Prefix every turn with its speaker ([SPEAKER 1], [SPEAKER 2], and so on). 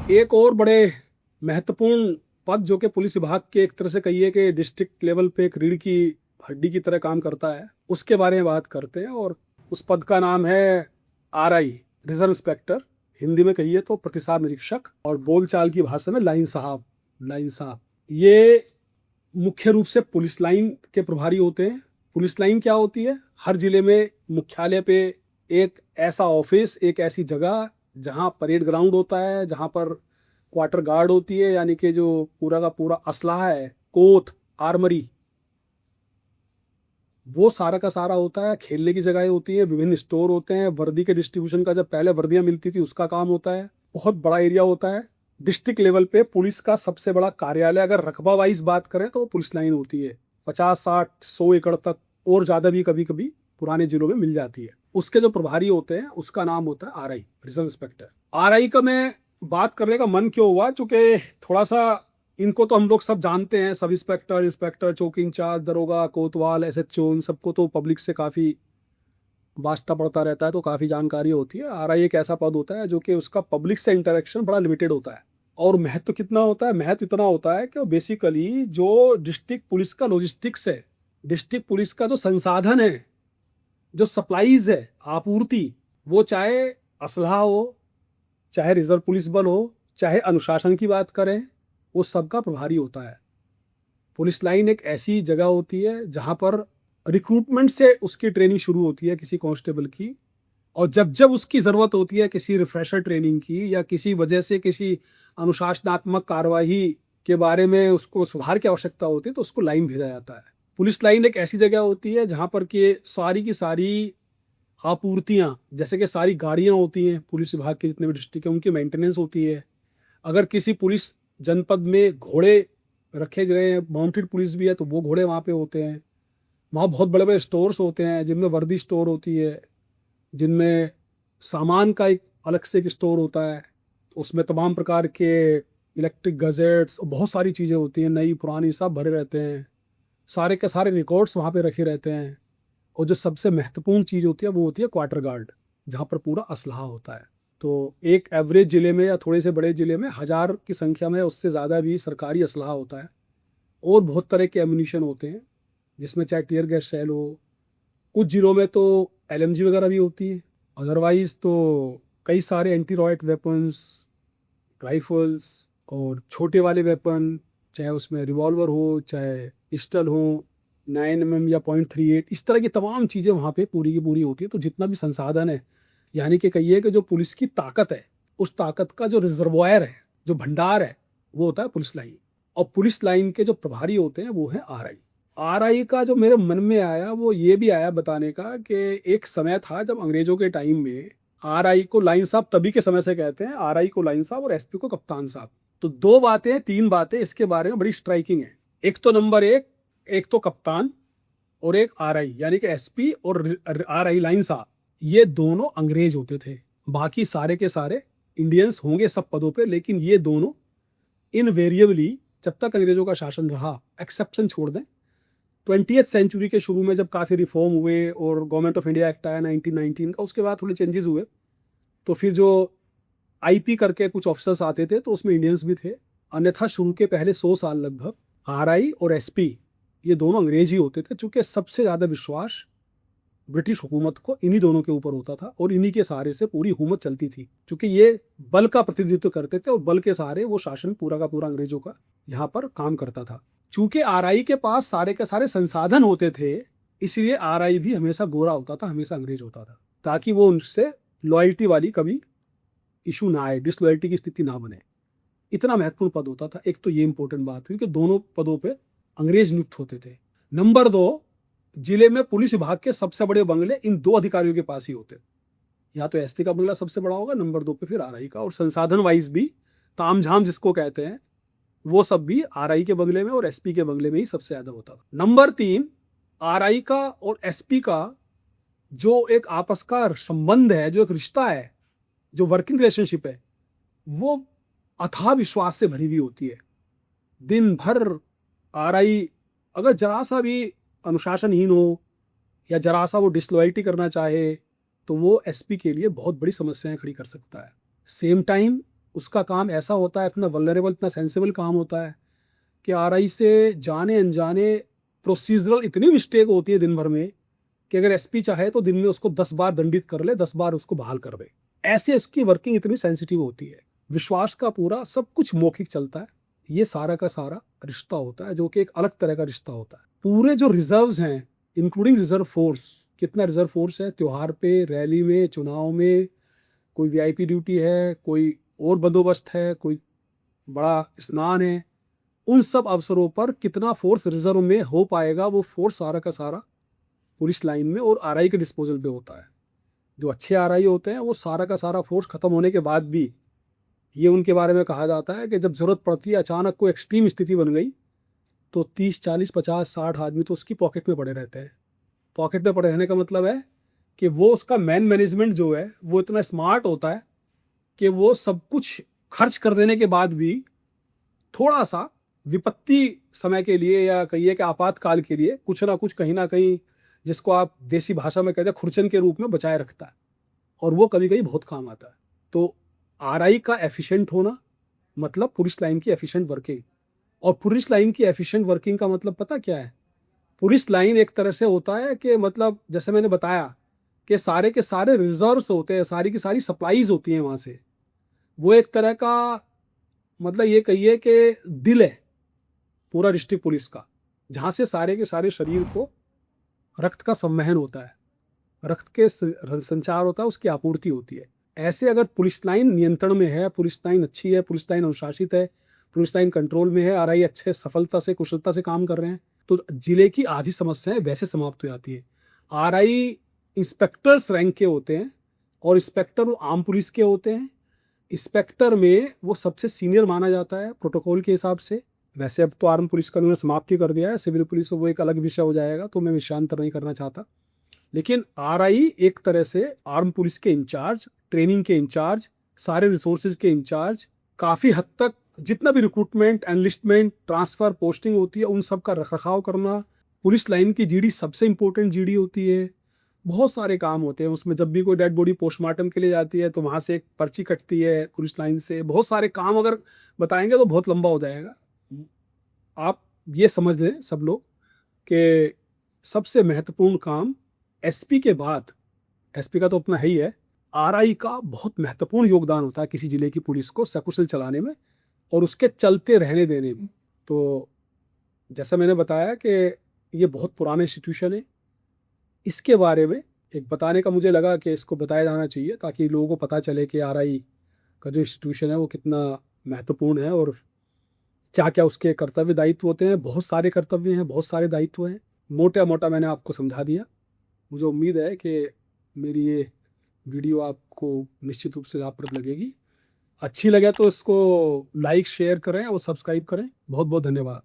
[SPEAKER 1] एक और बड़े महत्वपूर्ण पद जो कि पुलिस विभाग के एक तरह से कहिए कि डिस्ट्रिक्ट लेवल पे एक रीढ़ की हड्डी की तरह काम करता है, उसके बारे में बात करते हैं। और उस पद का नाम है आरआई, रिजर्व इंस्पेक्टर। हिंदी में कहिए तो प्रतिसाद निरीक्षक, और बोलचाल की भाषा में लाइन साहब। लाइन साहब ये मुख्य रूप से पुलिस लाइन के प्रभारी होते हैं। पुलिस लाइन क्या होती है? हर जिले में मुख्यालय पे एक ऐसा ऑफिस, एक ऐसी जगह जहाँ परेड ग्राउंड होता है, जहाँ पर क्वार्टर गार्ड होती है, यानी कि जो पूरा का पूरा असलाह है, कोथ, आर्मरी, वो सारा का सारा होता है। खेलने की जगह होती है, विभिन्न स्टोर होते हैं, वर्दी के डिस्ट्रीब्यूशन का, जब पहले वर्दियां मिलती थी उसका काम होता है। बहुत बड़ा एरिया होता है। डिस्ट्रिक्ट लेवल पे पुलिस का सबसे बड़ा कार्यालय, अगर रकबा वाइज बात करें तो वो पुलिस लाइन होती है। 50, 60, 100 एकड़ तक और ज़्यादा भी कभी कभी पुराने जिलों में मिल जाती है। उसके जो प्रभारी होते हैं उसका नाम होता है आरआई, रिजर्व इंस्पेक्टर। आरआई का मैं बात करने का मन क्यों हुआ, चूंकि थोड़ा सा इनको तो हम लोग सब जानते हैं, सब इंस्पेक्टर, इंस्पेक्टर, चौकी इंचार्ज, दरोगा, कोतवाल, एसएचओ, इन सबको तो पब्लिक से काफ़ी वास्ता पड़ता रहता है, तो काफ़ी जानकारी होती है। आरआई एक ऐसा पद होता है जो कि उसका पब्लिक से इंटरेक्शन बड़ा लिमिटेड होता है। और महत्व कितना होता है? महत्व इतना होता है कि बेसिकली जो डिस्ट्रिक्ट पुलिस का लॉजिस्टिक्स है, डिस्ट्रिक्ट पुलिस का जो संसाधन है, जो सप्लाईज है, आपूर्ति, वो चाहे असलहा हो, चाहे रिजर्व पुलिस बल हो, चाहे अनुशासन की बात करें, वो सबका प्रभारी होता है। पुलिस लाइन एक ऐसी जगह होती है जहाँ पर रिक्रूटमेंट से उसकी ट्रेनिंग शुरू होती है किसी कांस्टेबल की, और जब जब उसकी ज़रूरत होती है किसी रिफ्रेशर ट्रेनिंग की, या किसी वजह से किसी अनुशासनात्मक कार्यवाही के बारे में उसको सुधार की आवश्यकता होती है, तो उसको लाइन भेजा जाता है। पुलिस लाइन एक ऐसी जगह होती है जहाँ पर कि सारी की सारी आपूर्तियाँ, जैसे कि सारी गाड़ियाँ होती हैं पुलिस विभाग के जितने भी डिस्ट्रिक्ट हैं, उनकी मेंटेनेंस होती है। अगर किसी पुलिस जनपद में घोड़े रखे गए हैं, माउंटेड पुलिस भी है, तो वो घोड़े वहाँ पे होते हैं। वहाँ बहुत बड़े बड़े स्टोर्स होते हैं जिनमें वर्दी स्टोर होती है, जिनमें सामान का एक अलग से एक स्टोर होता है। उसमें तमाम प्रकार के इलेक्ट्रिक गजेट्स और बहुत सारी चीज़ें होती हैं, नई पुरानी सब भरे रहते हैं। सारे के सारे रिकॉर्ड्स वहाँ पे रखे रहते हैं। और जो सबसे महत्वपूर्ण चीज़ होती है वो होती है क्वार्टर गार्ड, जहाँ पर पूरा असलहा होता है। तो एक एवरेज ज़िले में या थोड़े से बड़े ज़िले में 1000 की संख्या में उससे ज़्यादा भी सरकारी असलहा होता है। और बहुत तरह के एम्यूनिशन होते हैं, जिसमें चाहे टियर गैस शेल हो, कुछ ज़िलों में तो एलएमजी वगैरह भी होती है। अदरवाइज़ तो कई सारे एंटी रॉकेट वेपन्स, राइफल्स और छोटे वाले वेपन, चाहे उसमें रिवॉल्वर हो, चाहे पिस्टल हो, 9mm या .38, इस तरह की तमाम चीज़ें वहाँ पे पूरी की पूरी होती है। तो जितना भी संसाधन है, यानी कि कहिए कि जो पुलिस की ताकत है, उस ताकत का जो रिजर्वायर है, जो भंडार है, वो होता है पुलिस लाइन। और पुलिस लाइन के जो प्रभारी होते हैं वो है आरआई। आरआई का जो मेरे मन में आया वो ये भी आया बताने का कि एक समय था जब अंग्रेजों के टाइम में आरआई को लाइन साहब तभी के समय से कहते हैं, आरआई को लाइन साहब और एसपी को कप्तान साहब। तो दो बातें, तीन बातें इसके बारे में बड़ी स्ट्राइकिंग है। एक तो नंबर एक तो कप्तान, और एक आरआई यानी कि एसपी और आरआई लाइन साहब, ये दोनों अंग्रेज होते थे। बाकी सारे के सारे इंडियंस होंगे सब पदों पे, लेकिन ये दोनों इनवेरिएबली जब तक अंग्रेजों का शासन रहा, एक्सेप्शन छोड़ दें 20th सेंचुरी के शुरू में जब काफ़ी रिफॉर्म हुए और गवर्नमेंट ऑफ इंडिया एक्ट आया 1919 का, उसके बाद थोड़े चेंजेस हुए, तो फिर जो आईपी करके कुछ ऑफिसर्स आते थे तो उसमें इंडियंस भी थे। अन्यथा शुरू के पहले 100 साल लगभग आरआई और एसपी ये दोनों अंग्रेज ही होते थे, चूंकि सबसे ज़्यादा विश्वास ब्रिटिश हुकूमत को इन्हीं दोनों के ऊपर होता था और इन्हीं के सहारे से पूरी हुकूमत चलती थी, क्योंकि ये बल का प्रतिनिधित्व करते थे और बल के सहारे वो शासन पूरा का पूरा अंग्रेजों का यहाँ पर काम करता था। चूंकि आरआई के पास सारे के सारे संसाधन होते थे, इसलिए आरआई भी हमेशा गोरा होता था, हमेशा अंग्रेज होता था, ताकि वो उनसे लॉयल्टी वाली कभी इशू ना आए, डिसलॉयल्टी की स्थिति ना बने। इतना महत्वपूर्ण पद होता था। एक तो ये इंपॉर्टेंट बात हुई कि दोनों पदों पे अंग्रेज नियुक्त होते थे। नंबर दो, जिले में पुलिस विभाग के सबसे बड़े बंगले इन दो अधिकारियों के पास ही होते। या तो एसपी का बंगला सबसे बड़ा होगा, नंबर दो पे फिर आरआई का, और संसाधन वाइज भी तामझाम जिसको कहते हैं वो सब भी आरआई के बंगले में और एसपी के बंगले में ही सबसे ज्यादा होता था। नंबर तीन, आरआई का और एसपी का जो एक आपस का संबंध है, जो एक रिश्ता है, जो वर्किंग रिलेशनशिप है, वो अथाह विश्वास से भरी हुई होती है। दिन भर आरआई अगर जरा सा भी अनुशासनहीन हो या जरा सा वो डिसलॉयल्टी करना चाहे, तो वो एसपी के लिए बहुत बड़ी समस्याएं खड़ी कर सकता है। सेम टाइम उसका काम ऐसा होता है, इतना वल्नरेबल, इतना सेंसिबल काम होता है कि आरआई से जाने अनजाने प्रोसीजरल इतनी मिस्टेक होती है दिन भर में कि अगर एसपी चाहे तो दिन में उसको 10 बार दंडित कर ले, 10 बार उसको बहाल कर दे। ऐसे उसकी वर्किंग इतनी सेंसिटिव होती है। विश्वास का पूरा सब कुछ मौखिक चलता है। ये सारा का सारा रिश्ता होता है जो कि एक अलग तरह का रिश्ता होता है। पूरे जो रिजर्व्स हैं, इंक्लूडिंग रिजर्व फोर्स, कितना रिजर्व फोर्स है त्योहार पे, रैली में, चुनाव में, कोई वीआईपी ड्यूटी है, कोई और बंदोबस्त है, कोई बड़ा स्नान है, उन सब अवसरों पर कितना फोर्स रिजर्व में हो पाएगा, वो फोर्स सारा का सारा पुलिस लाइन में और आरआई के डिस्पोजल पे होता है। जो अच्छे आरआई होते हैं वो सारा का सारा फोर्स खत्म होने के बाद भी ये उनके बारे में कहा जाता है कि जब जरूरत पड़ती है, अचानक कोई एक्सट्रीम स्थिति बन गई, तो 30, 40, 50, 60 आदमी तो उसकी पॉकेट में पड़े रहते हैं। पॉकेट में पड़े रहने का मतलब है कि वो उसका मैनेजमेंट जो है वो इतना स्मार्ट होता है कि वो सब कुछ खर्च कर देने के बाद भी थोड़ा सा विपत्ति समय के लिए या कहिए कि आपातकाल के लिए कुछ ना कहीं, जिसको आप देसी भाषा में कहते हैं खुरचन के रूप में, बचाए रखता है। और वो कभी कभी बहुत काम आता है। तो आरआई का एफिशिएंट होना मतलब पुलिस लाइन की एफिशिएंट वर्किंग। और पुलिस लाइन की एफिशिएंट वर्किंग का मतलब पता क्या है? पुलिस लाइन एक तरह से होता है कि मतलब जैसे मैंने बताया कि सारे के सारे रिजर्व्स होते हैं, सारी की सारी सप्लाईज होती हैं वहाँ से। वो एक तरह का मतलब ये कहिए कि दिल है पूरा डिस्ट्रिक्ट पुलिस का, जहाँ से सारे के सारे शरीर को रक्त का संवहन होता है, रक्त के संचार होता है, उसकी आपूर्ति होती है। ऐसे अगर पुलिस लाइन नियंत्रण में है, पुलिस लाइन अच्छी है, पुलिस लाइन अनुशासित है, पुलिस लाइन कंट्रोल में है, आरआई अच्छे सफलता से कुशलता से काम कर रहे हैं, तो जिले की आधी समस्याएं वैसे समाप्त हो जाती है। आरआई इंस्पेक्टर्स रैंक के होते हैं और इंस्पेक्टर आम पुलिस के होते हैं। इंस्पेक्टर में वो सबसे सीनियर माना जाता है प्रोटोकॉल के हिसाब से। वैसे अब तो आर्म पुलिस का उन्होंने समाप्ति कर दिया है, सिविल पुलिस वो एक अलग विषय हो जाएगा, तो मैं विषयांतर नहीं करना चाहता। लेकिन आरआई एक तरह से आर्म पुलिस के इंचार्ज, ट्रेनिंग के इंचार्ज, सारे रिसोर्सेज के इंचार्ज, काफ़ी हद तक जितना भी रिक्रूटमेंट, एनलिस्टमेंट, ट्रांसफ़र, पोस्टिंग होती है, उन सब का रखरखाव करना। पुलिस लाइन की जीडी सबसे इंपॉर्टेंट जीडी होती है। बहुत सारे काम होते हैं उसमें। जब भी कोई डेड बॉडी पोस्टमार्टम के लिए जाती है तो वहाँ से एक पर्ची कटती है पुलिस लाइन से। बहुत सारे काम अगर बताएंगे तो बहुत लंबा हो जाएगा। आप ये समझ लें सब लोग कि सबसे महत्वपूर्ण काम एसपी के बाद, एसपी का तो अपना है ही है, आरआई का बहुत महत्वपूर्ण योगदान होता है किसी जिले की पुलिस को सकुशल चलाने में और उसके चलते रहने देने में। तो जैसा मैंने बताया कि ये बहुत पुराना इंस्टीट्यूशन है। इसके बारे में एक बताने का मुझे लगा कि इसको बताया जाना चाहिए ताकि लोगों को पता चले कि आरआई का जो इंस्टीट्यूशन है वो कितना महत्वपूर्ण है और क्या क्या उसके कर्तव्य दायित्व होते हैं। बहुत सारे कर्तव्य हैं, बहुत सारे दायित्व हैं। मोटा मोटा मैंने आपको समझा दिया। मुझे उम्मीद है कि मेरी ये वीडियो आपको निश्चित रूप से लाभप्रद लगेगी। अच्छी लगे तो इसको लाइक शेयर करें और सब्सक्राइब करें। बहुत बहुत धन्यवाद।